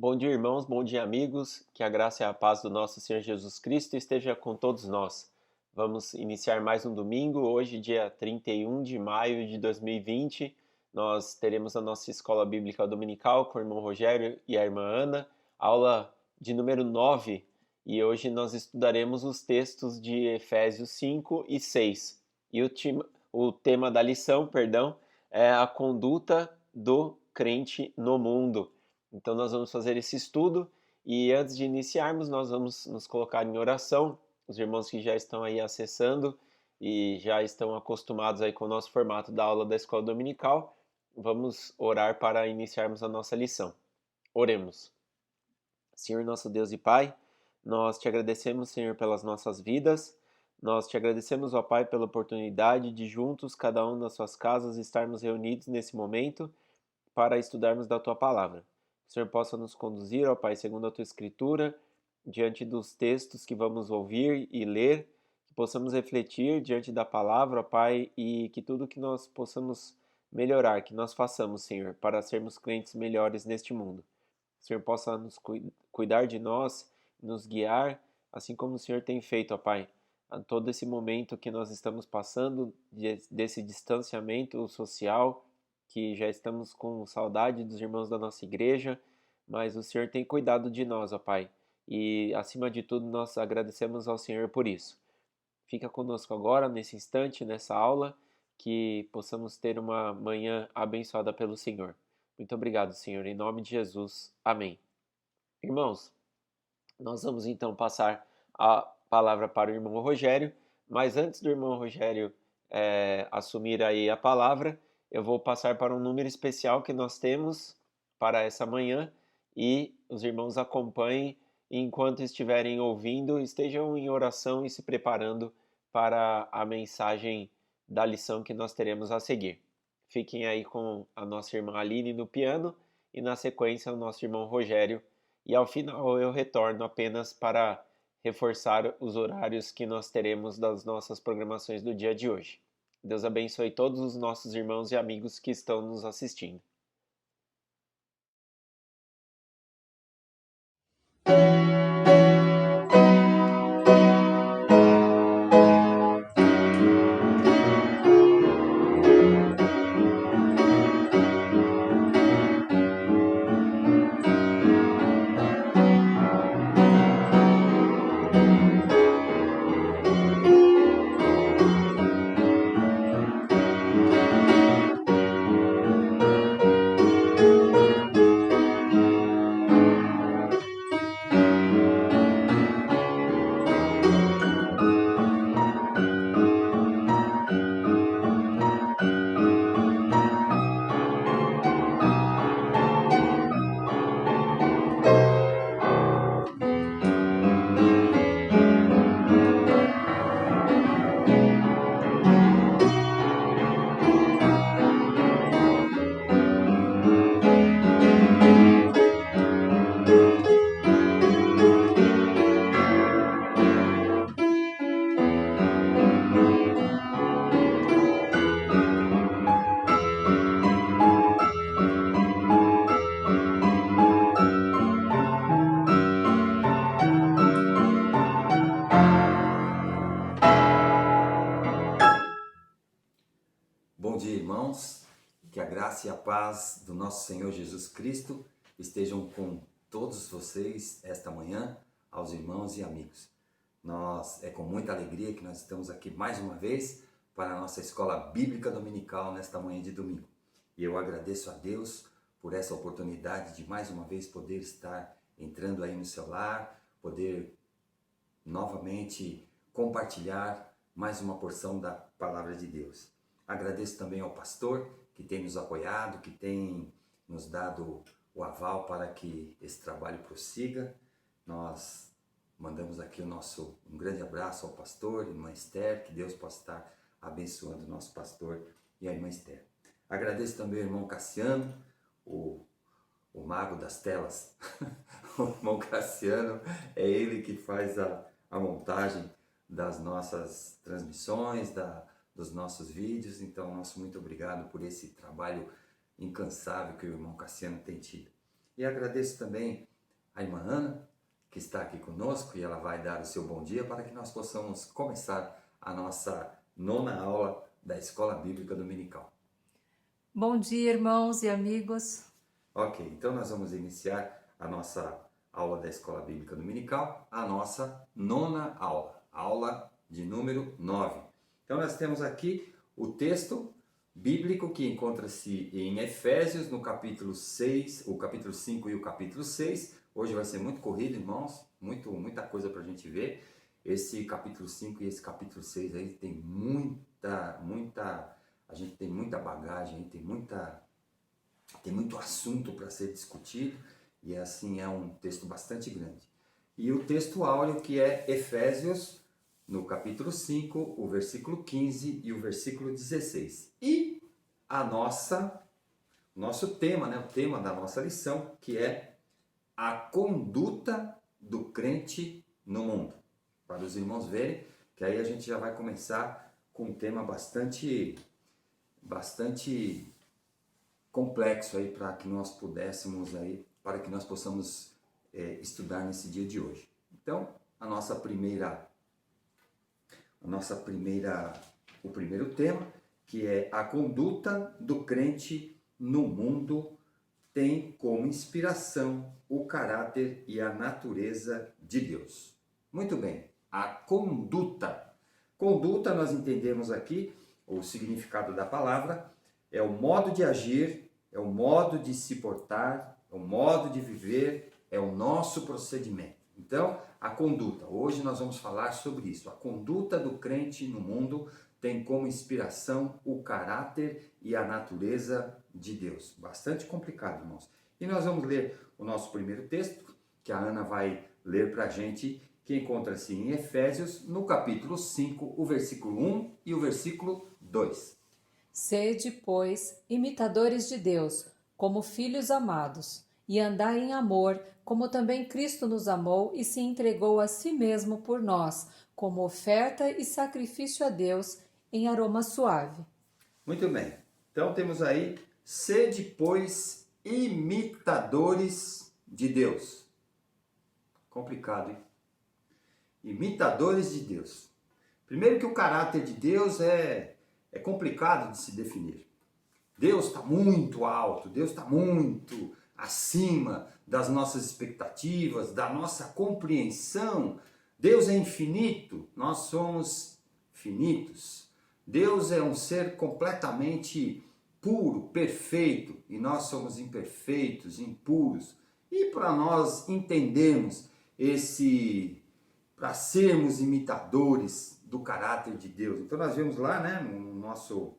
Bom dia, irmãos, bom dia, amigos. Que a graça e a paz do nosso Senhor Jesus Cristo esteja com todos nós. Vamos iniciar mais um domingo, hoje, dia 31 de maio de 2020. Nós teremos a nossa escola bíblica dominical com o irmão Rogério e a irmã Ana, aula de número 9. E hoje nós estudaremos os textos de Efésios 5 e 6. E o tema da lição, é a conduta do crente no mundo. Então nós vamos fazer esse estudo e antes de iniciarmos nós vamos nos colocar em oração. Os irmãos que já estão aí acessando e já estão acostumados aí com o nosso formato da aula da escola dominical, vamos orar para iniciarmos a nossa lição. Oremos. Senhor nosso Deus e Pai, nós te agradecemos, Senhor, pelas nossas vidas. Nós te agradecemos, ó Pai, pela oportunidade de juntos, cada um nas suas casas, estarmos reunidos nesse momento para estudarmos da tua palavra. Que o Senhor possa nos conduzir, ó Pai, segundo a tua escritura, diante dos textos que vamos ouvir e ler, que possamos refletir diante da palavra, ó Pai, e que tudo que nós possamos melhorar, que nós façamos, Senhor, para sermos crentes melhores neste mundo. Que o Senhor possa nos cuidar de nós, nos guiar, assim como o Senhor tem feito, ó Pai, a todo esse momento que nós estamos passando, desse distanciamento social, que já estamos com saudade dos irmãos da nossa igreja, mas o Senhor tem cuidado de nós, ó Pai. E, acima de tudo, nós agradecemos ao Senhor por isso. Fica conosco agora, nesse instante, nessa aula, que possamos ter uma manhã abençoada pelo Senhor. Muito obrigado, Senhor, em nome de Jesus. Amém. Irmãos, nós vamos então passar a palavra para o irmão Rogério, mas antes do irmão Rogério assumir aí a palavra, eu vou passar para um número especial que nós temos para essa manhã e os irmãos acompanhem e enquanto estiverem ouvindo, estejam em oração e se preparando para a mensagem da lição que nós teremos a seguir. Fiquem aí com a nossa irmã Aline no piano e na sequência o nosso irmão Rogério e ao final eu retorno apenas para reforçar os horários que nós teremos das nossas programações do dia de hoje. Deus abençoe todos os nossos irmãos e amigos que estão nos assistindo. Bom dia, irmãos. Que a graça e a paz do nosso Senhor Jesus Cristo estejam com todos vocês esta manhã, aos irmãos e amigos. É com muita alegria que nós estamos aqui mais uma vez para a nossa escola bíblica dominical nesta manhã de domingo. E eu agradeço a Deus por essa oportunidade de mais uma vez poder estar entrando aí no seu lar, poder novamente compartilhar mais uma porção da palavra de Deus. Agradeço também ao pastor que tem nos apoiado, que tem nos dado o aval para que esse trabalho prossiga. Nós mandamos aqui um grande abraço ao pastor, irmã Esther, que Deus possa estar abençoando o nosso pastor e a irmã Esther. Agradeço também ao irmão Cassiano, o mago das telas. O irmão Cassiano é ele que faz a montagem das nossas transmissões, dos nossos vídeos. Então, muito obrigado por esse trabalho incansável que o irmão Cassiano tem tido. E agradeço também a irmã Ana, que está aqui conosco, e ela vai dar o seu bom dia para que nós possamos começar a nossa nona aula da Escola Bíblica Dominical. Bom dia, irmãos e amigos. Ok, então nós vamos iniciar a nossa aula da Escola Bíblica Dominical, a nossa nona aula, aula de número 9. Então nós temos aqui o texto bíblico que encontra-se em Efésios, no capítulo 6, o capítulo 5 e o capítulo 6. Hoje vai ser muito corrido, irmãos, muita coisa para a gente ver. Esse capítulo 5 e esse capítulo 6 aí tem a gente tem muita bagagem, tem muito assunto para ser discutido, e assim é um texto bastante grande. E o texto áureo que é Efésios, no capítulo 5, o versículo 15 e o versículo 16. E nosso tema, o tema da nossa lição, que é a conduta do crente no mundo. Para os irmãos verem, que aí a gente já vai começar com um tema bastante complexo aí para que nós possamos estudar nesse dia de hoje. Então, o primeiro tema, que é a conduta do crente no mundo, tem como inspiração o caráter e a natureza de Deus. Muito bem, a conduta. Conduta, nós entendemos aqui, o significado da palavra, é o modo de agir, é o modo de se portar, é o modo de viver, é o nosso procedimento. Então, a conduta. Hoje nós vamos falar sobre isso. A conduta do crente no mundo tem como inspiração o caráter e a natureza de Deus. Bastante complicado, irmãos. E nós vamos ler o nosso primeiro texto, que a Ana vai ler para a gente, que encontra-se em Efésios, no capítulo 5, o versículo 1 e o versículo 2. Sede, pois, imitadores de Deus, como filhos amados, e andai em amor, como também Cristo nos amou e se entregou a si mesmo por nós, como oferta e sacrifício a Deus em aroma suave. Muito bem. Então temos aí, sede, pois, imitadores de Deus. Complicado, hein? Imitadores de Deus. Primeiro que o caráter de Deus é complicado de se definir. Deus está muito alto, Deus está muito acima das nossas expectativas, da nossa compreensão. Deus é infinito, nós somos finitos. Deus é um ser completamente puro, perfeito, e nós somos imperfeitos, impuros. E para nós entendermos para sermos imitadores do caráter de Deus. Então nós vemos lá, no nosso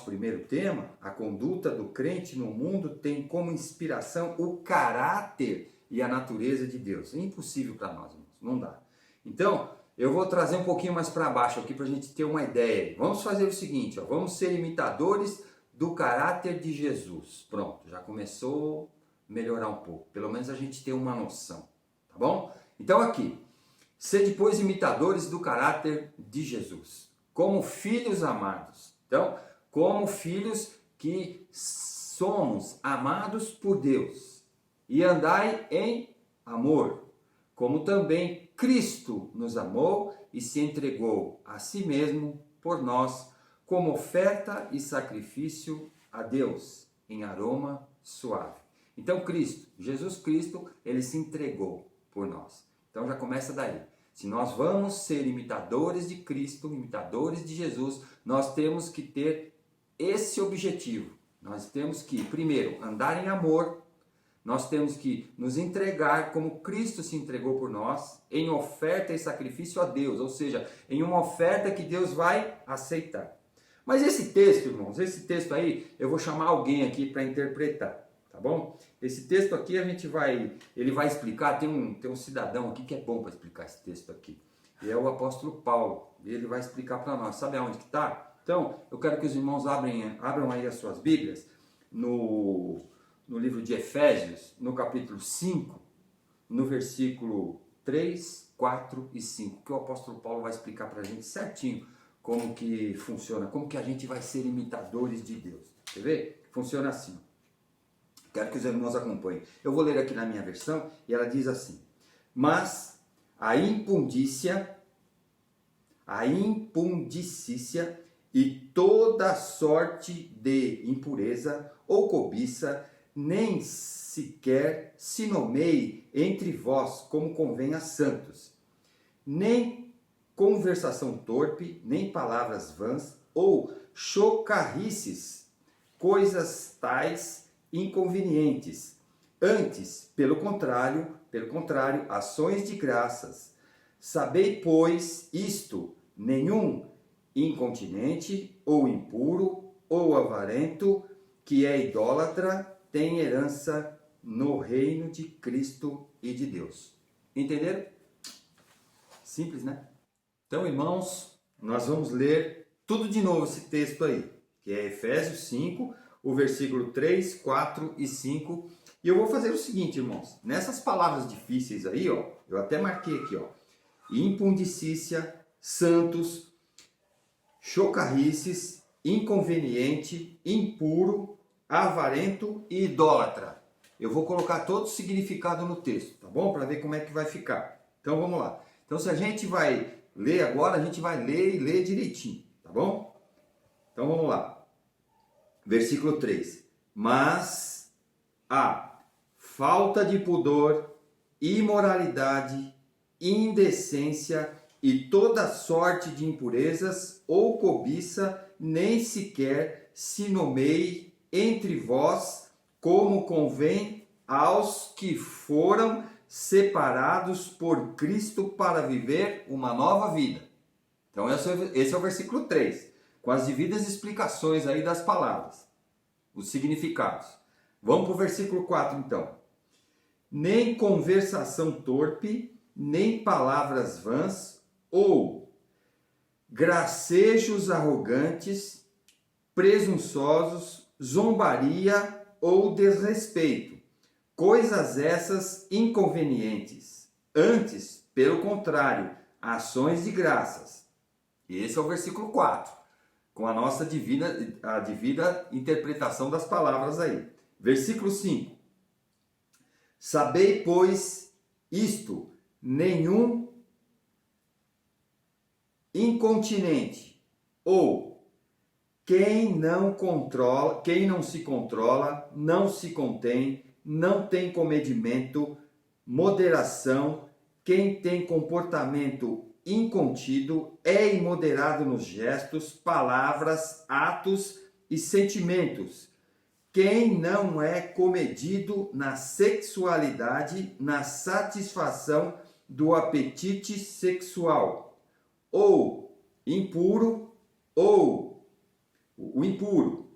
primeiro tema, a conduta do crente no mundo tem como inspiração o caráter e a natureza de Deus. É impossível para nós, irmãos, não dá. Então, eu vou trazer um pouquinho mais para baixo aqui para a gente ter uma ideia. Vamos fazer o seguinte, vamos ser imitadores do caráter de Jesus. Pronto, já começou a melhorar um pouco. Pelo menos a gente tem uma noção, tá bom? Então aqui, sede, pois, imitadores do caráter de Jesus, como filhos amados. Então, como filhos que somos amados por Deus, e andai em amor, como também Cristo nos amou e se entregou a si mesmo por nós, como oferta e sacrifício a Deus, em aroma suave. Então Jesus Cristo, ele se entregou por nós. Então já começa daí. Se nós vamos ser imitadores de Cristo, imitadores de Jesus, nós temos que ter esse objetivo. Nós temos que, primeiro, andar em amor. Nós temos que nos entregar como Cristo se entregou por nós, em oferta e sacrifício a Deus, ou seja, em uma oferta que Deus vai aceitar. Mas esse texto, irmãos, esse texto aí, eu vou chamar alguém aqui para interpretar, tá bom? Esse texto aqui ele vai explicar, tem um cidadão aqui que é bom para explicar esse texto aqui, e é o apóstolo Paulo, e ele vai explicar para nós. Sabe aonde que está? Então, eu quero que os irmãos abram aí as suas Bíblias, no livro de Efésios, no capítulo 5, no versículo 3, 4 e 5, que o apóstolo Paulo vai explicar para a gente certinho como que funciona, como que a gente vai ser imitadores de Deus. Quer ver? Funciona assim. Quero que os irmãos acompanhem. Eu vou ler aqui na minha versão e ela diz assim: mas a impundícia e toda sorte de impureza ou cobiça nem sequer se nomeie entre vós como convém a santos, nem conversação torpe, nem palavras vãs ou chocarrices, coisas tais inconvenientes. Antes, pelo contrário, ações de graças. Sabei, pois, isto: nenhum incontinente, ou impuro, ou avarento, que é idólatra, tem herança no reino de Cristo e de Deus. Entenderam? Simples, né? Então, irmãos, nós vamos ler tudo de novo esse texto aí, que é Efésios 5, o versículo 3, 4 e 5. E eu vou fazer o seguinte, irmãos. Nessas palavras difíceis aí, ó, eu até marquei aqui, ó. Impundicícia, santos, chocarrices, inconveniente, impuro, avarento e idólatra. Eu vou colocar todo o significado no texto, tá bom? Para ver como é que vai ficar. Então vamos lá. Então se a gente vai ler agora, a gente vai ler e ler direitinho, tá bom? Então vamos lá. Versículo 3. Mas a falta de pudor, imoralidade, indecência e toda sorte de impurezas ou cobiça nem sequer se nomeie entre vós como convém aos que foram separados por Cristo para viver uma nova vida. Então esse é o versículo 3, com as devidas explicações aí das palavras, os significados. Vamos para o versículo 4 então. Nem conversação torpe, nem palavras vãs, ou gracejos arrogantes, presunçosos, zombaria ou desrespeito, coisas essas inconvenientes. Antes, pelo contrário, ações de graças. Esse é o versículo 4, com a nossa devida interpretação das palavras aí. Versículo 5. Sabei, pois, isto: nenhum incontinente ou quem não se controla, não se contém, não tem comedimento, moderação, quem tem comportamento incontido, é imoderado nos gestos, palavras, atos e sentimentos. Quem não é comedido na sexualidade, na satisfação do apetite sexual, ou impuro, ou o impuro,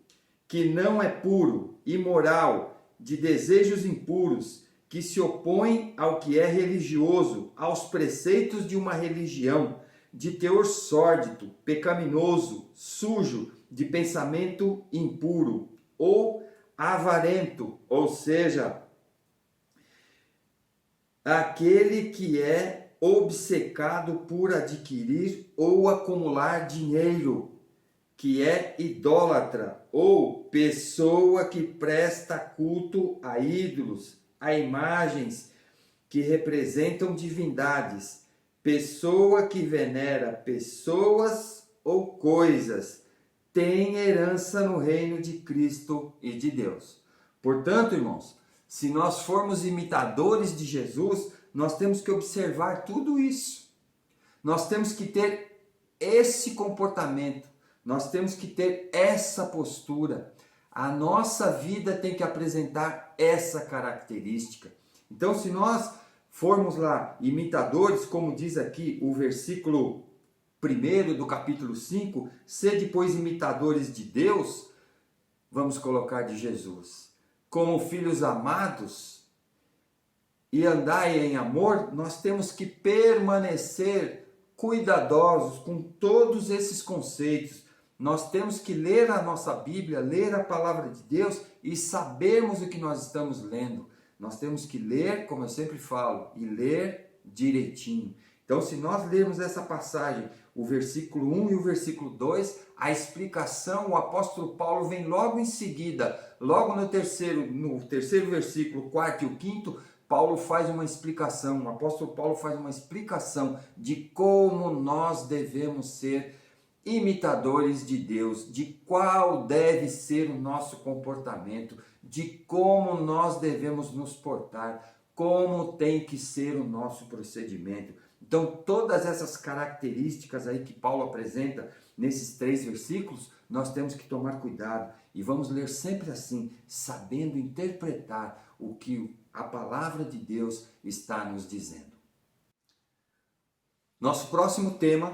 que não é puro, imoral, de desejos impuros, que se opõe ao que é religioso, aos preceitos de uma religião, de teor sórdido, pecaminoso, sujo, de pensamento impuro, ou avarento, ou seja, aquele que é obcecado por adquirir ou acumular dinheiro, que é idólatra, ou pessoa que presta culto a ídolos, a imagens que representam divindades, pessoa que venera pessoas ou coisas, tem herança no reino de Cristo e de Deus. Portanto, irmãos, se nós formos imitadores de Jesus, nós temos que observar tudo isso. Nós temos que ter esse comportamento, nós temos que ter essa postura. A nossa vida tem que apresentar essa característica. Então, se nós formos lá imitadores, como diz aqui o versículo 1 do capítulo 5, sede, pois, imitadores de Deus, vamos colocar de Jesus, como filhos amados, e andai em amor, nós temos que permanecer cuidadosos com todos esses conceitos. Nós temos que ler a nossa Bíblia, ler a palavra de Deus e sabermos o que nós estamos lendo. Nós temos que ler, como eu sempre falo, e ler direitinho. Então, se nós lermos essa passagem, o versículo 1 e o versículo 2, a explicação, o apóstolo Paulo vem logo em seguida, logo no terceiro versículo, quarto e o quinto, Paulo faz uma explicação, o apóstolo Paulo faz uma explicação de como nós devemos ser imitadores de Deus, de qual deve ser o nosso comportamento, de como nós devemos nos portar, como tem que ser o nosso procedimento. Então, todas essas características aí que Paulo apresenta nesses 3 versículos, nós temos que tomar cuidado e vamos ler sempre assim, sabendo interpretar o que a palavra de Deus está nos dizendo. Nosso próximo tema: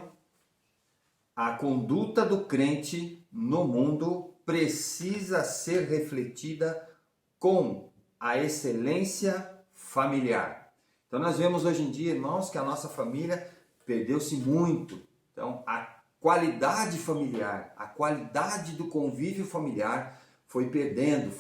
a conduta do crente no mundo precisa ser refletida com a excelência familiar. Então nós vemos hoje em dia, irmãos, que a nossa família perdeu-se muito. Então a qualidade familiar, a qualidade do convívio familiar foi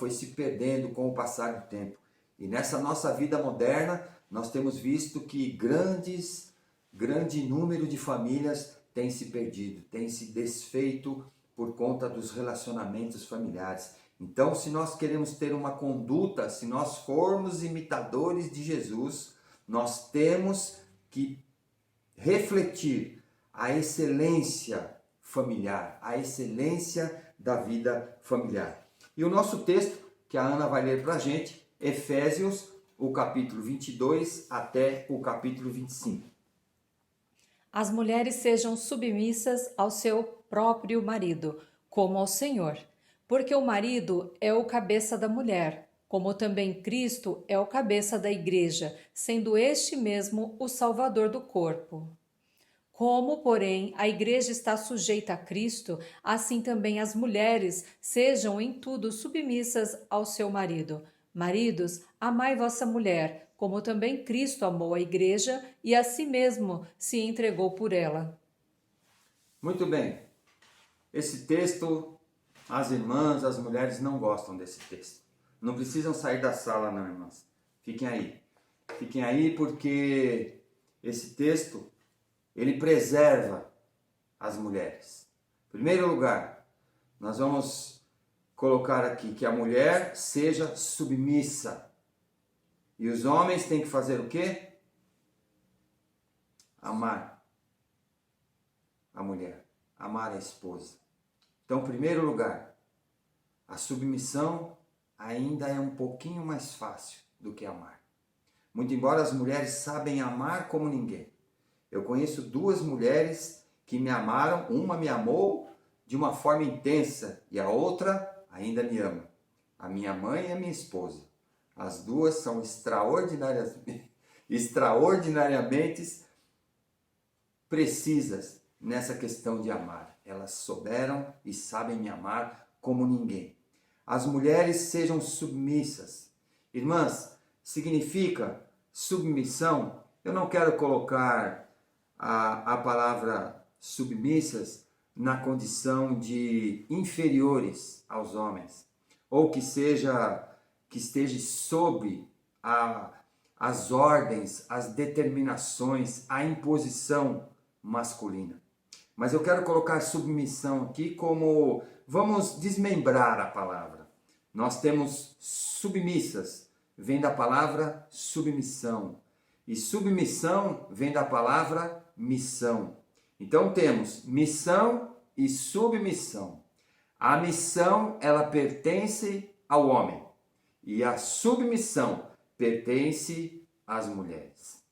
se perdendo com o passar do tempo. E nessa nossa vida moderna, nós temos visto que grande número de famílias tem se perdido, tem se desfeito por conta dos relacionamentos familiares. Então, se nós queremos ter uma conduta, se nós formos imitadores de Jesus, nós temos que refletir a excelência familiar, a excelência da vida familiar. E o nosso texto, que a Ana vai ler para a gente, Efésios, o capítulo 22 até o capítulo 25. As mulheres sejam submissas ao seu próprio marido, como ao Senhor, porque o marido é o cabeça da mulher, como também Cristo é o cabeça da igreja, sendo este mesmo o Salvador do corpo. Como, porém, a igreja está sujeita a Cristo, assim também as mulheres sejam em tudo submissas ao seu marido. Maridos, amai vossa mulher, como também Cristo amou a igreja e a si mesmo se entregou por ela. Muito bem. Esse texto, as irmãs, as mulheres não gostam desse texto. Não precisam sair da sala, não, irmãs. Fiquem aí. Fiquem aí porque esse texto, ele preserva as mulheres. Em primeiro lugar, nós vamos colocar aqui que a mulher seja submissa. E os homens têm que fazer o quê? Amar a mulher, amar a esposa. Então, em primeiro lugar, a submissão ainda é um pouquinho mais fácil do que amar. Muito embora as mulheres sabem amar como ninguém. Eu conheço 2 mulheres que me amaram, uma me amou de uma forma intensa e a outra ainda me ama. A minha mãe e a minha esposa. As 2 são extraordinariamente precisas nessa questão de amar. Elas souberam e sabem me amar como ninguém. As mulheres sejam submissas. Irmãs, significa submissão. Eu não quero colocar a palavra submissas na condição de inferiores aos homens, ou que esteja sob as ordens, as determinações, a imposição masculina. Mas eu quero colocar submissão aqui como, vamos desmembrar a palavra. Nós temos submissas, vem da palavra submissão. E submissão vem da palavra missão. Então temos missão e submissão. A missão, ela pertence ao homem. E a submissão pertence às mulheres.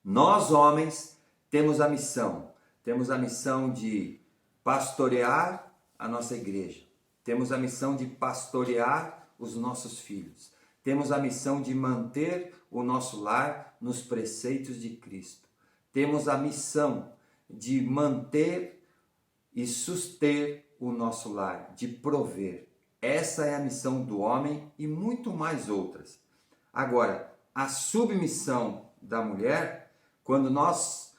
Nós, homens, temos a missão. Temos a missão de pastorear a nossa igreja. Temos a missão de pastorear os nossos filhos. Temos a missão de manter o nosso lar nos preceitos de Cristo. Temos a missão de manter e suster o nosso lar, de prover. Essa é a missão do homem e muito mais outras. Agora, a submissão da mulher, quando nós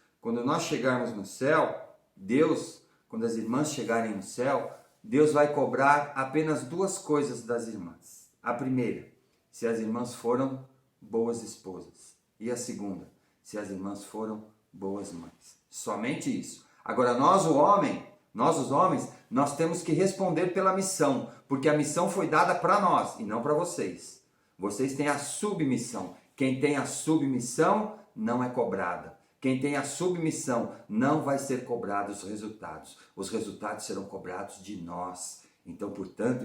chegarmos no céu, Deus, quando as irmãs chegarem no céu, Deus vai cobrar apenas 2 coisas das irmãs. A primeira, se as irmãs foram boas esposas. E a segunda, se as irmãs foram boas mães. Somente isso. Agora nós os homens, nós temos que responder pela missão, porque a missão foi dada para nós e não para vocês. Vocês têm a submissão. Quem tem a submissão não é cobrada. Quem tem a submissão não vai ser cobrado os resultados. Os resultados serão cobrados de nós. Então, portanto,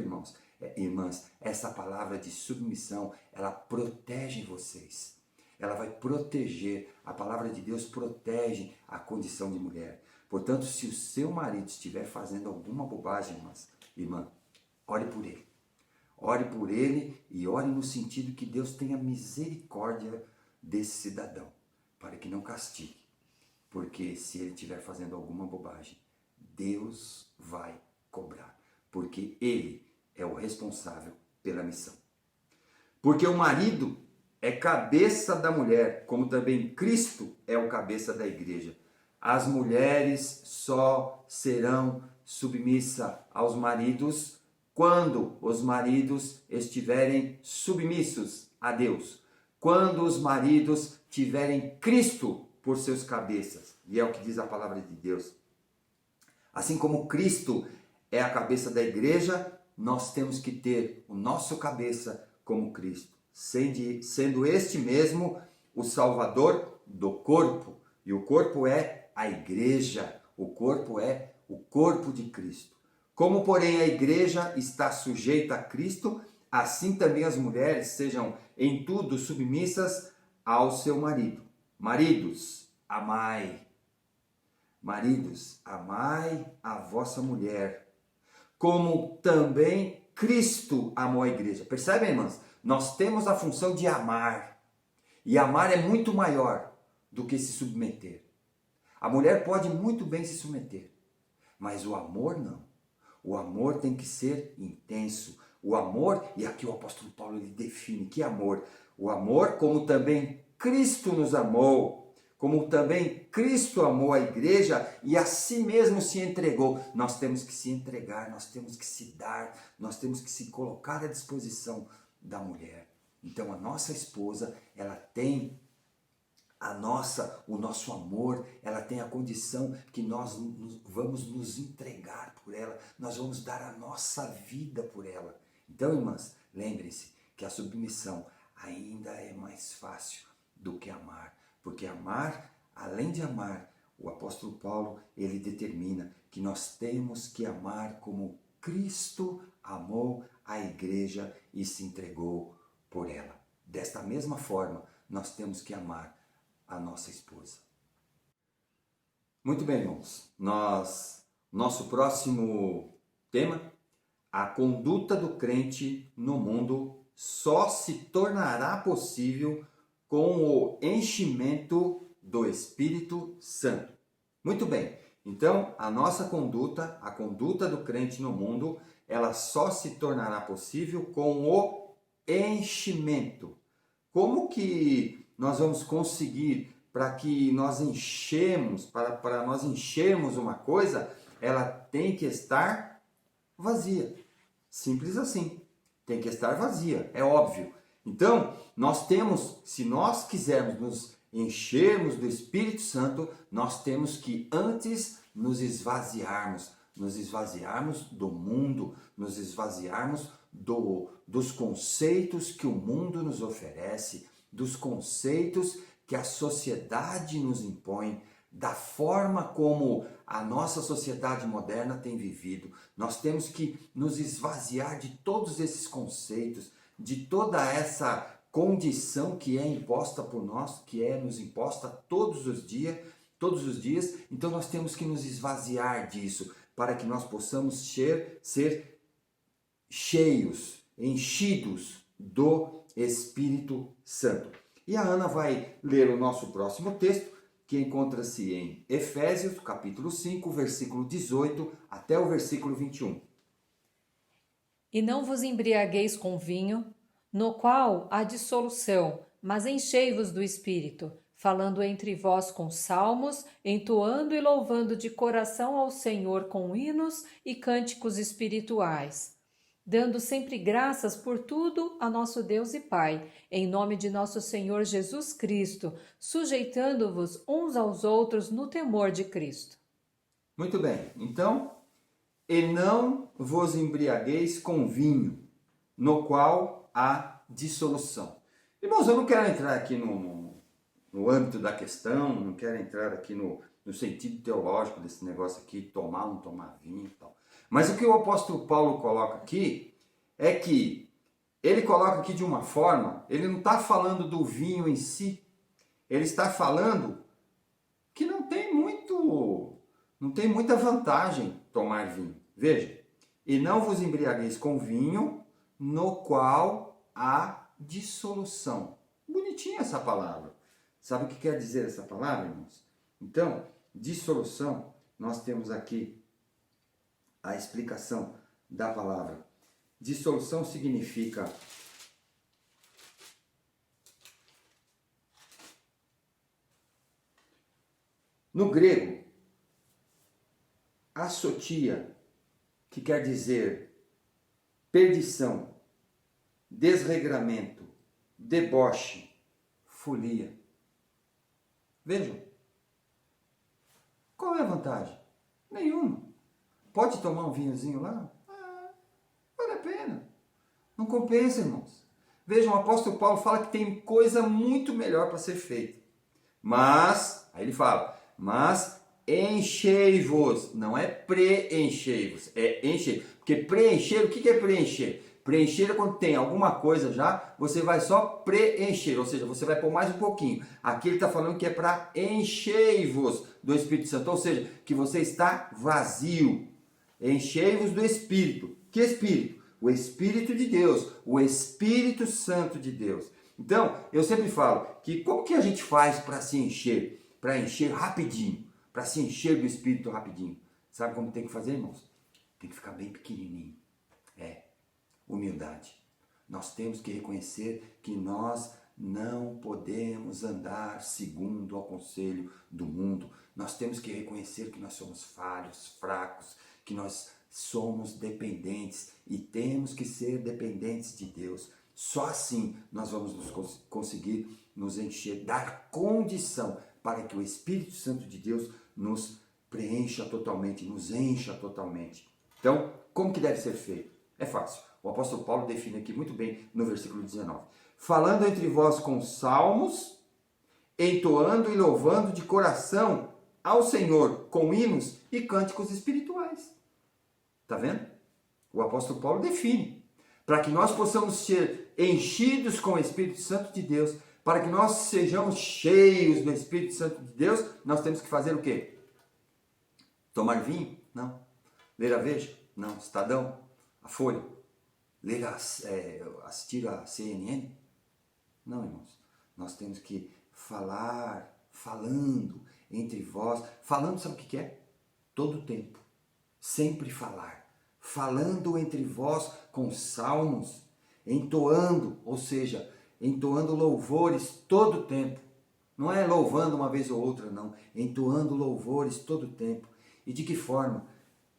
irmãs, essa palavra de submissão, ela protege vocês. Ela vai proteger. A palavra de Deus protege a condição de mulher. Portanto, se o seu marido estiver fazendo alguma bobagem, irmã, ore por ele. Ore por ele e ore no sentido que Deus tenha misericórdia desse cidadão, para que não castigue. Porque se ele estiver fazendo alguma bobagem, Deus vai cobrar. Porque ele é o responsável pela missão. Porque o marido é cabeça da mulher, como também Cristo é o cabeça da igreja. As mulheres só serão submissas aos maridos quando os maridos estiverem submissos a Deus. Quando os maridos tiverem Cristo por seus cabeças. E é o que diz a palavra de Deus. Assim como Cristo é a cabeça da igreja, nós temos que ter o nosso cabeça como Cristo, sendo este mesmo o Salvador do corpo. E o corpo é a igreja, o corpo é o corpo de Cristo. Como, porém, a igreja está sujeita a Cristo, assim também as mulheres sejam em tudo submissas ao seu marido. Maridos, amai. Maridos, amai a vossa mulher, como também Cristo amou a igreja. Percebem, irmãs? Nós temos a função de amar. E amar é muito maior do que se submeter. A mulher pode muito bem se submeter, mas o amor não. O amor tem que ser intenso. O amor, e aqui o apóstolo Paulo ele define que amor. O amor como também Cristo nos amou, como também Cristo amou a igreja e a si mesmo se entregou. Nós temos que se entregar, nós temos que se dar, nós temos que se colocar à disposição da mulher. Então a nossa esposa, ela tem o nosso amor, ela tem a condição que nós vamos nos entregar por ela, nós vamos dar a nossa vida por ela. Então, irmãs, lembrem-se que a submissão ainda é mais fácil do que amar, porque amar, além de amar, o apóstolo Paulo, ele determina que nós temos que amar como Cristo amou a igreja e se entregou por ela. Desta mesma forma, nós temos que amar a nossa esposa. Muito bem, irmãos. Nosso próximo tema, a conduta do crente no mundo só se tornará possível com o enchimento do Espírito Santo. Muito bem. Então, a nossa conduta, a conduta do crente no mundo, ela só se tornará possível com o enchimento. Como que nós vamos conseguir para que nós enchemos, para nós enchermos uma coisa, ela tem que estar vazia. Simples assim. Tem que estar vazia, é óbvio. Então, se nós quisermos nos enchermos do Espírito Santo, nós temos que antes nos esvaziarmos do mundo, nos esvaziarmos dos conceitos que o mundo nos oferece, dos conceitos que a sociedade nos impõe, da forma como a nossa sociedade moderna tem vivido. Nós temos que nos esvaziar de todos esses conceitos, de toda essa condição que é imposta por nós, que é nos imposta todos os dias. Então nós temos que nos esvaziar disso, para que nós possamos ser cheios, enchidos do Espírito Santo. E a Ana vai ler o nosso próximo texto, que encontra-se em Efésios, capítulo 5, versículo 18 até o versículo 21. E não vos embriagueis com vinho, no qual há dissolução, mas enchei-vos do Espírito, falando entre vós com salmos, entoando e louvando de coração ao Senhor com hinos e cânticos espirituais, dando sempre graças por tudo a nosso Deus e Pai, em nome de nosso Senhor Jesus Cristo, sujeitando-vos uns aos outros no temor de Cristo. Muito bem, então, e não vos embriagueis com vinho, no qual há dissolução. Irmãos, eu não quero entrar aqui no âmbito da questão, não quero entrar aqui no sentido teológico desse negócio aqui, tomar ou não tomar vinho e tal. Mas o que o apóstolo Paulo coloca aqui é que ele coloca aqui de uma forma, ele não está falando do vinho em si, ele está falando que não tem muita vantagem tomar vinho. Veja, e não vos embriagueis com vinho, no qual há dissolução. Bonitinha essa palavra. Sabe o que quer dizer essa palavra, irmãos? Então, dissolução, nós temos aqui a explicação da palavra. Dissolução significa no grego, assotia, que quer dizer perdição, desregramento, deboche, folia. Vejam, qual é a vantagem? Nenhuma. Pode tomar um vinhozinho lá? Vale a pena. Não compensa, irmãos. Vejam, o apóstolo Paulo fala que tem coisa muito melhor para ser feita. Mas, aí ele fala, mas enchei-vos. Não é preenchei-vos, é encher. Porque preencher, o que é preencher? Preencher é quando tem alguma coisa já, você vai só preencher, ou seja, você vai pôr mais um pouquinho. Aqui ele está falando que é para enchei-vos do Espírito Santo, ou seja, que você está vazio. Enchei-vos do Espírito. Que Espírito? O Espírito de Deus, o Espírito Santo de Deus. Então, eu sempre falo que como que a gente faz para se encher? Para encher rapidinho, para se encher do Espírito rapidinho. Sabe como tem que fazer, irmãos? Tem que ficar bem pequenininho. Humildade. Nós temos que reconhecer que nós não podemos andar segundo o conselho do mundo. Nós temos que reconhecer que nós somos falhos, fracos, que nós somos dependentes e temos que ser dependentes de Deus. Só assim nós vamos conseguir nos encher, dar condição para que o Espírito Santo de Deus nos preencha totalmente, nos encha totalmente. Então, como que deve ser feito? É fácil. O apóstolo Paulo define aqui muito bem no versículo 19. Falando entre vós com salmos, entoando e louvando de coração ao Senhor com hinos e cânticos espirituais. Está vendo? O apóstolo Paulo define. Para que nós possamos ser enchidos com o Espírito Santo de Deus, para que nós sejamos cheios do Espírito Santo de Deus, nós temos que fazer o quê? Tomar vinho? Não. Ler a Veja? Não. Estadão? A Folha? Assistir a CNN? Não, irmãos. Nós temos que falando entre vós. Falando, sabe o que é? Todo o tempo. Sempre falar. Falando entre vós com salmos, entoando, ou seja, entoando louvores todo o tempo. Não é louvando uma vez ou outra, não. Entoando louvores todo o tempo. E de que forma?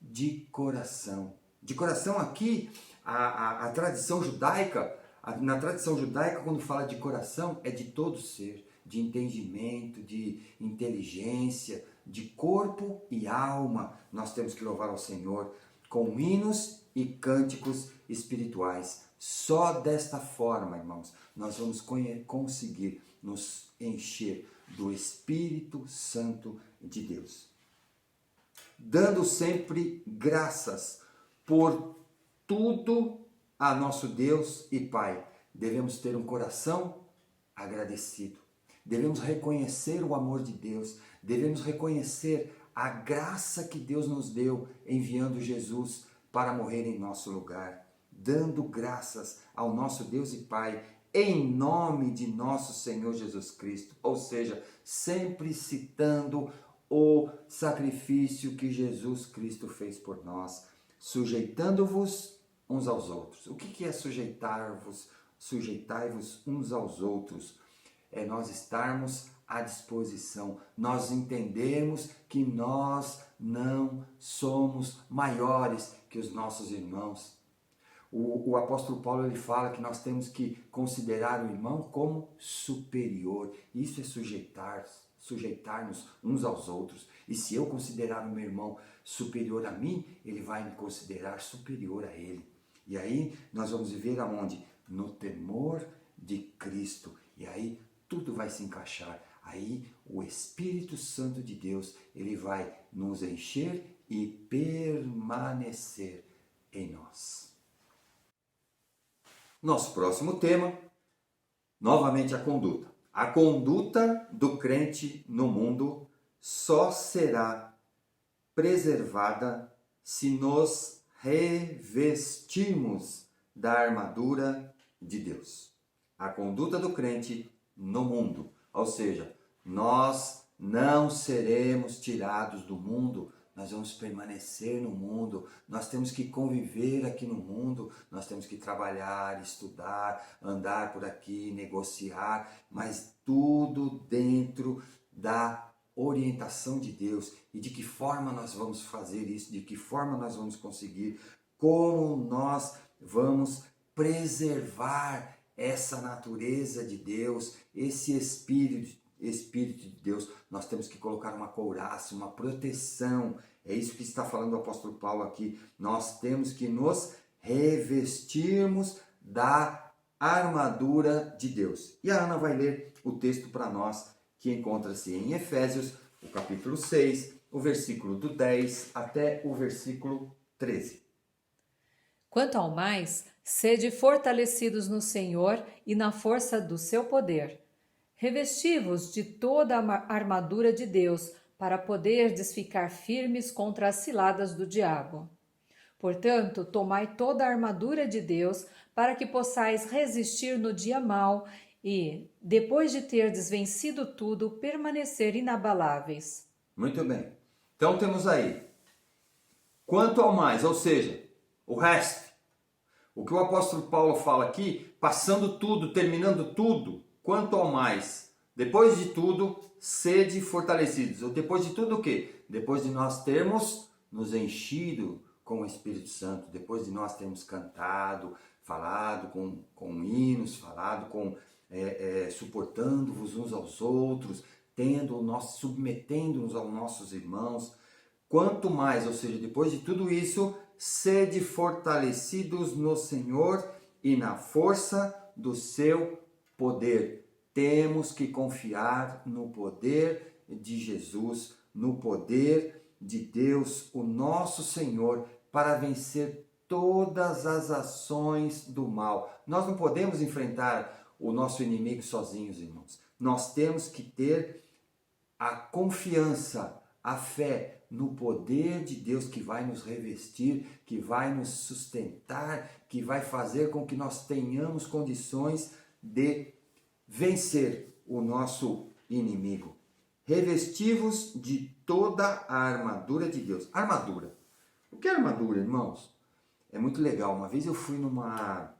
De coração. De coração aqui, a tradição judaica, na tradição judaica, quando fala de coração, é de todo ser, de entendimento, de inteligência, de corpo e alma. Nós temos que louvar ao Senhor com hinos e cânticos espirituais. Só desta forma, irmãos, nós vamos conseguir nos encher do Espírito Santo de Deus. Dando sempre graças por tudo a nosso Deus e Pai. Devemos ter um coração agradecido. Devemos reconhecer o amor de Deus. Devemos reconhecer a graça que Deus nos deu enviando Jesus para morrer em nosso lugar. Dando graças ao nosso Deus e Pai em nome de nosso Senhor Jesus Cristo. Ou seja, sempre citando o sacrifício que Jesus Cristo fez por nós, sujeitando-vos uns aos outros. O que é sujeitar-vos? Sujeitai-vos uns aos outros. É nós estarmos à disposição, nós entendemos que nós não somos maiores que os nossos irmãos. O apóstolo Paulo ele fala que nós temos que considerar o irmão como superior. Isso é sujeitar-nos uns aos outros. E se eu considerar o meu irmão superior a mim, ele vai me considerar superior a ele. E aí nós vamos viver aonde? No temor de Cristo. E aí tudo vai se encaixar. Aí o Espírito Santo de Deus, ele vai nos encher e permanecer em nós. Nosso próximo tema, novamente a conduta. A conduta do crente no mundo só será preservada se nos revestirmos da armadura de Deus. A conduta do crente no mundo, ou seja, nós não seremos tirados do mundo, nós vamos permanecer no mundo, nós temos que conviver aqui no mundo, nós temos que trabalhar, estudar, andar por aqui, negociar, mas tudo dentro da orientação de Deus. E de que forma nós vamos fazer isso, de que forma nós vamos conseguir, como nós vamos preservar essa natureza de Deus, esse Espírito de Deus. Nós temos que colocar uma couraça, uma proteção. É isso que está falando o apóstolo Paulo aqui. Nós temos que nos revestirmos da armadura de Deus. E a Ana vai ler o texto para nós, que encontra-se em Efésios, o capítulo 6, o versículo do 10 até o versículo 13. Quanto ao mais, sede fortalecidos no Senhor e na força do seu poder. Revesti-vos de toda a armadura de Deus, para poderdes ficar firmes contra as ciladas do diabo. Portanto, tomai toda a armadura de Deus, para que possais resistir no dia mau e, depois de terdes vencido tudo, permanecer inabaláveis. Muito bem. Então temos aí, quanto ao mais, ou seja, o resto. O que o apóstolo Paulo fala aqui, passando tudo, terminando tudo, quanto ao mais, depois de tudo, sede fortalecidos. Ou depois de tudo o quê? Depois de nós termos nos enchido com o Espírito Santo, depois de nós termos cantado, falado com hinos, falado suportando-vos uns aos outros, submetendo-nos aos nossos irmãos. Quanto mais, ou seja, depois de tudo isso, sede fortalecidos no Senhor e na força do seu poder. Temos que confiar no poder de Jesus, no poder de Deus, o nosso Senhor, para vencer todas as ações do mal. Nós não podemos enfrentar o nosso inimigo sozinhos, irmãos. Nós temos que ter a confiança, a fé no poder de Deus que vai nos revestir, que vai nos sustentar, que vai fazer com que nós tenhamos condições de vencer o nosso inimigo. Revesti-vos de toda a armadura de Deus. Armadura. O que é armadura, irmãos? É muito legal. Uma vez eu fui numa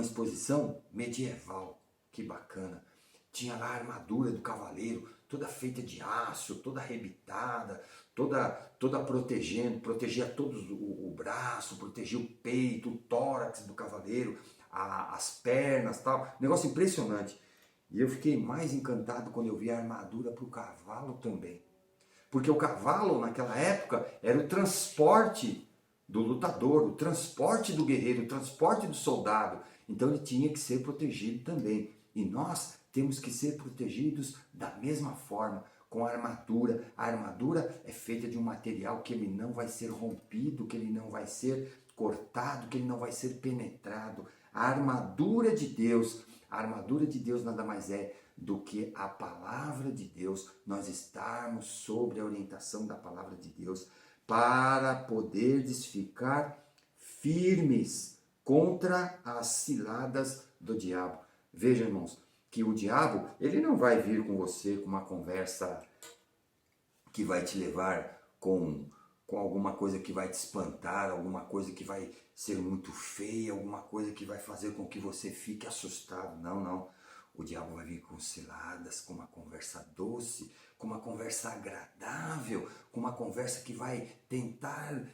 exposição medieval. Que bacana. Tinha lá a armadura do cavaleiro, toda feita de aço, toda arrebitada, toda protegendo, protegia todos o braço, protegia o peito, o tórax do cavaleiro, as pernas, tal. Negócio impressionante. E eu fiquei mais encantado quando eu vi a armadura para o cavalo também. Porque o cavalo, naquela época, era o transporte do lutador, o transporte do guerreiro, o transporte do soldado. Então ele tinha que ser protegido também. E nós temos que ser protegidos da mesma forma, com a armadura. A armadura é feita de um material que ele não vai ser rompido, que ele não vai ser cortado, que ele não vai ser penetrado. A armadura de Deus nada mais é do que a palavra de Deus, nós estarmos sobre a orientação da palavra de Deus para poderdes ficar firmes contra as ciladas do diabo. Vejam, irmãos, que o diabo, ele não vai vir com você com uma conversa que vai te levar com alguma coisa que vai te espantar, alguma coisa que vai ser muito feia, alguma coisa que vai fazer com que você fique assustado. Não, não. O diabo vai vir com ciladas, com uma conversa doce, com uma conversa agradável, com uma conversa que vai tentar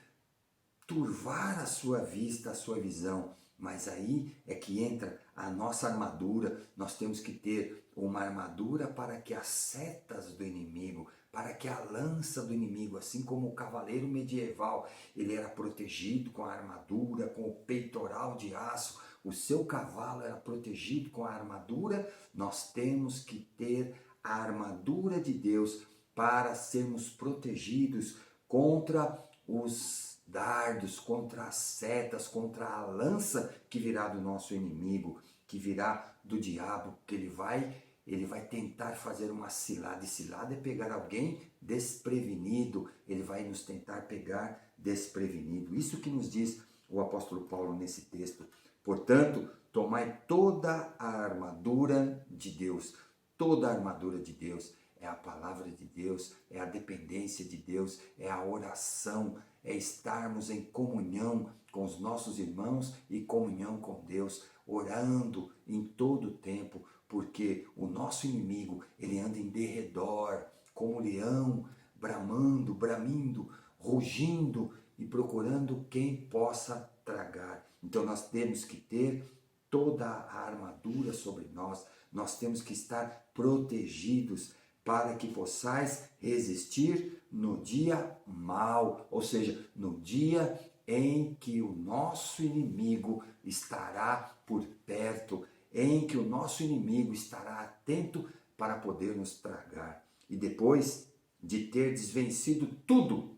turvar a sua vista, a sua visão. Mas aí é que entra a nossa armadura. Nós temos que ter uma armadura para que as setas do inimigo, para que a lança do inimigo, assim como o cavaleiro medieval, ele era protegido com a armadura, com o peitoral de aço, o seu cavalo era protegido com a armadura. Nós temos que ter a armadura de Deus para sermos protegidos contra os dardos, contra as setas, contra a lança que virá do nosso inimigo, que virá do diabo, que ele vai tentar fazer uma cilada. E cilada é pegar alguém desprevenido, ele vai nos tentar pegar desprevenido. Isso que nos diz o apóstolo Paulo nesse texto. Portanto, tomai toda a armadura de Deus. Toda a armadura de Deus é a palavra de Deus, é a dependência de Deus, é a oração, é estarmos em comunhão com os nossos irmãos e comunhão com Deus, orando em todo o tempo, porque o nosso inimigo, ele anda em derredor, como um leão, bramando, bramindo, rugindo e procurando quem possa tragar. Então nós temos que ter toda a armadura sobre nós, nós temos que estar protegidos para que possais resistir no dia mau, ou seja, no dia em que o nosso inimigo estará por perto, em que o nosso inimigo estará atento para poder nos tragar. E depois de ter vencido tudo,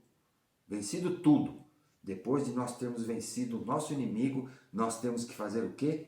depois de nós termos vencido o nosso inimigo, nós temos que fazer o quê?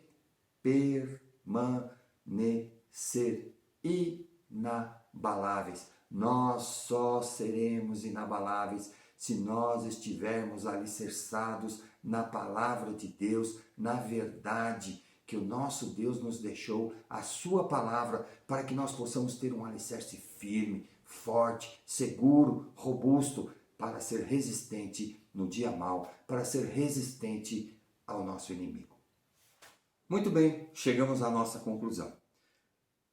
Permanecer inabaláveis. Nós só seremos inabaláveis se nós estivermos alicerçados na palavra de Deus, na verdade que o nosso Deus nos deixou, a sua palavra, para que nós possamos ter um alicerce firme, forte, seguro, robusto, para ser resistente no dia mau, para ser resistente ao nosso inimigo. Muito bem, chegamos à nossa conclusão.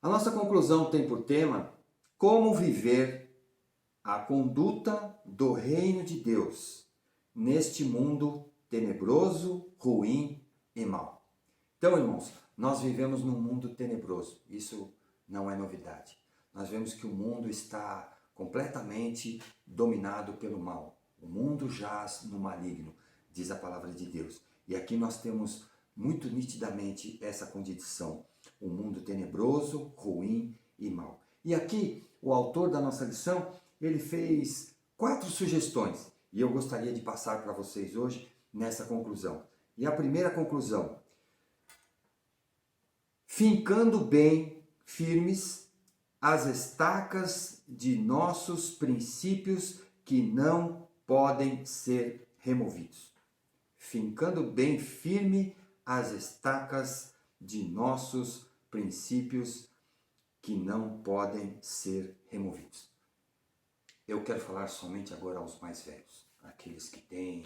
A nossa conclusão tem por tema como viver a conduta do reino de Deus neste mundo tenebroso, ruim e mau. Então, irmãos, nós vivemos num mundo tenebroso, isso não é novidade. Nós vemos que o mundo está completamente dominado pelo mal. O mundo jaz no maligno, diz a palavra de Deus. E aqui nós temos muito nitidamente essa condição. O mundo tenebroso, ruim e mau. E aqui, o autor da nossa lição, ele fez 4 sugestões. E eu gostaria de passar para vocês hoje nessa conclusão. E a primeira conclusão: fincando bem firmes as estacas de nossos princípios que não podem ser removidos. Fincando bem firme as estacas de nossos princípios que não podem ser removidos. Eu quero falar somente agora aos mais velhos, aqueles que têm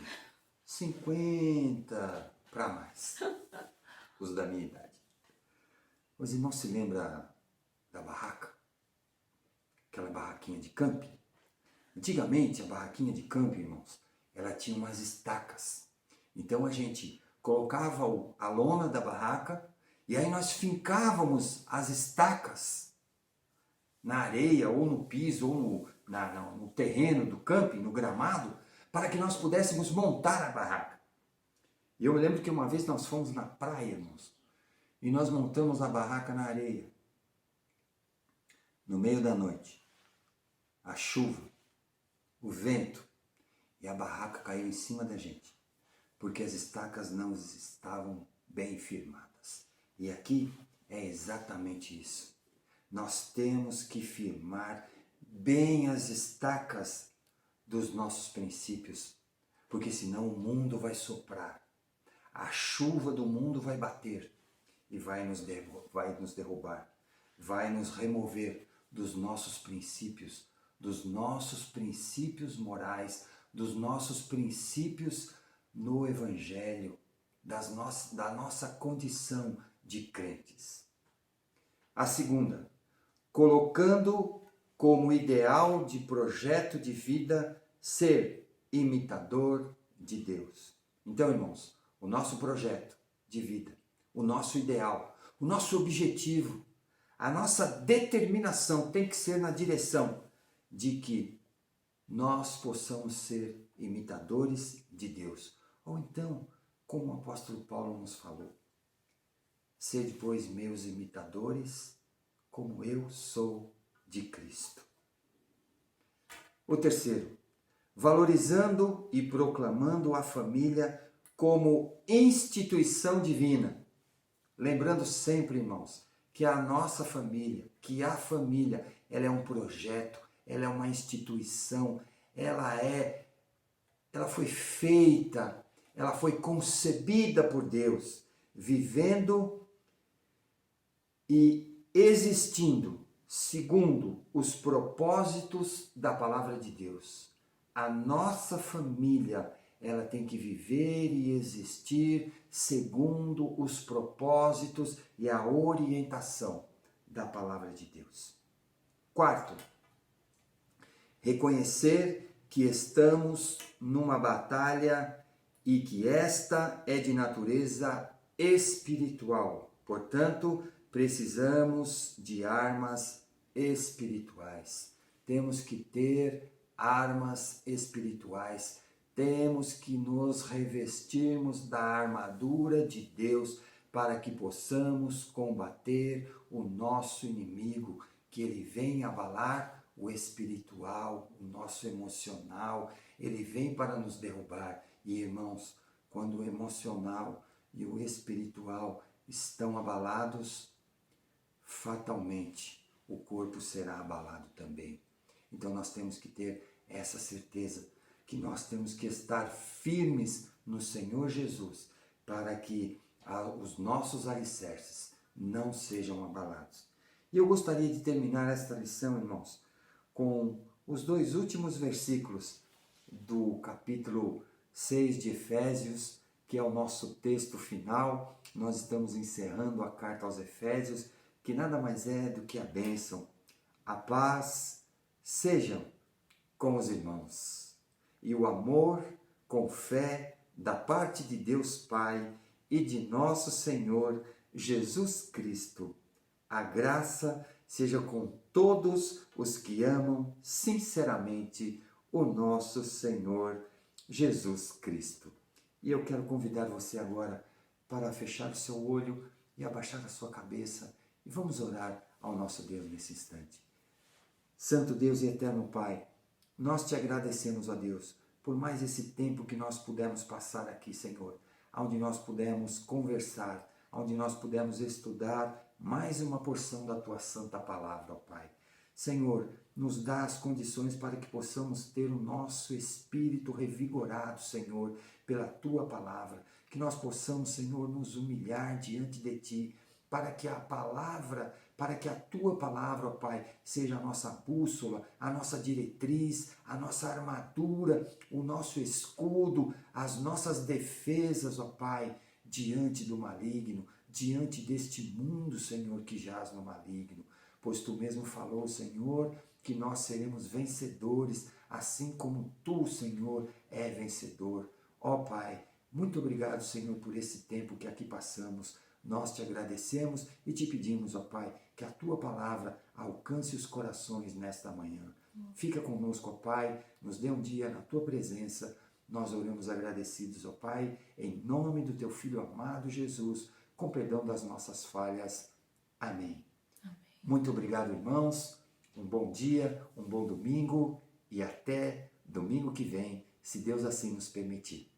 50 para mais, os da minha idade. Os irmãos se lembram da barraca? Aquela barraquinha de camping? Antigamente, a barraquinha de camping, irmãos, ela tinha umas estacas. Então a gente colocava a lona da barraca e aí nós fincávamos as estacas na areia ou no piso ou no terreno do camping, no gramado, para que nós pudéssemos montar a barraca. E eu me lembro que uma vez nós fomos na praia, irmãos, e nós montamos a barraca na areia, no meio da noite. A chuva, o vento, e a barraca caiu em cima da gente, porque as estacas não estavam bem firmadas. E aqui é exatamente isso. Nós temos que firmar bem as estacas dos nossos princípios, porque senão o mundo vai soprar, a chuva do mundo vai bater e vai nos derrubar, vai nos remover dos nossos princípios morais, dos nossos princípios no Evangelho, da nossa condição de crentes. A segunda, colocando como ideal de projeto de vida ser imitador de Deus. Então, irmãos, o nosso projeto de vida, o nosso ideal, o nosso objetivo, a nossa determinação tem que ser na direção de que nós possamos ser imitadores de Deus. Ou então, como o apóstolo Paulo nos falou, sede, pois, meus imitadores, como eu sou de Cristo. O terceiro, valorizando e proclamando a família como instituição divina. Lembrando sempre, irmãos, que a nossa família, que a família, ela é um projeto, ela é uma instituição, ela foi feita, ela foi concebida por Deus, vivendo e existindo segundo os propósitos da palavra de Deus. A nossa família, ela tem que viver e existir segundo os propósitos e a orientação da palavra de Deus. Quarto, reconhecer que estamos numa batalha e que esta é de natureza espiritual. Portanto, precisamos de armas espirituais. Temos que ter armas espirituais. Temos que nos revestirmos da armadura de Deus para que possamos combater o nosso inimigo, que ele vem abalar o espiritual, o nosso emocional, ele vem para nos derrubar. E irmãos, quando o emocional e o espiritual estão abalados, fatalmente o corpo será abalado também. Então nós temos que ter essa certeza que nós temos que estar firmes no Senhor Jesus para que os nossos alicerces não sejam abalados. E eu gostaria de terminar esta lição, irmãos, com os 2 últimos versículos do capítulo 6 de Efésios, que é o nosso texto final. Nós estamos encerrando a carta aos Efésios, que nada mais é do que a bênção. A paz sejam com os irmãos, e o amor com fé da parte de Deus Pai e de nosso Senhor Jesus Cristo. A graça seja com todos os que amam sinceramente o nosso Senhor Jesus Cristo. E eu quero convidar você agora para fechar o seu olho e abaixar a sua cabeça e vamos orar ao nosso Deus nesse instante. Santo Deus e eterno Pai, nós te agradecemos, ó Deus, por mais esse tempo que nós pudemos passar aqui, Senhor, onde nós pudemos conversar, onde nós pudemos estudar mais uma porção da Tua Santa Palavra, ó Pai. Senhor, nos dá as condições para que possamos ter o nosso espírito revigorado, Senhor, pela Tua Palavra, que nós possamos, Senhor, nos humilhar diante de Ti, para que a Tua Palavra, ó Pai, seja a nossa bússola, a nossa diretriz, a nossa armadura, o nosso escudo, as nossas defesas, ó Pai, diante do maligno, diante deste mundo, Senhor, que jaz no maligno. Pois Tu mesmo falou, Senhor, que nós seremos vencedores, assim como Tu, Senhor, é vencedor. Ó Pai, muito obrigado, Senhor, por esse tempo que aqui passamos. Nós te agradecemos e te pedimos, ó Pai, que a Tua Palavra alcance os corações nesta manhã. Fica conosco, ó Pai, nos dê um dia na Tua presença. Nós oramos agradecidos, ó Pai, em nome do Teu Filho amado Jesus, com perdão das nossas falhas. Amém. Amém. Muito obrigado, irmãos. Um bom dia, um bom domingo e até domingo que vem, se Deus assim nos permitir.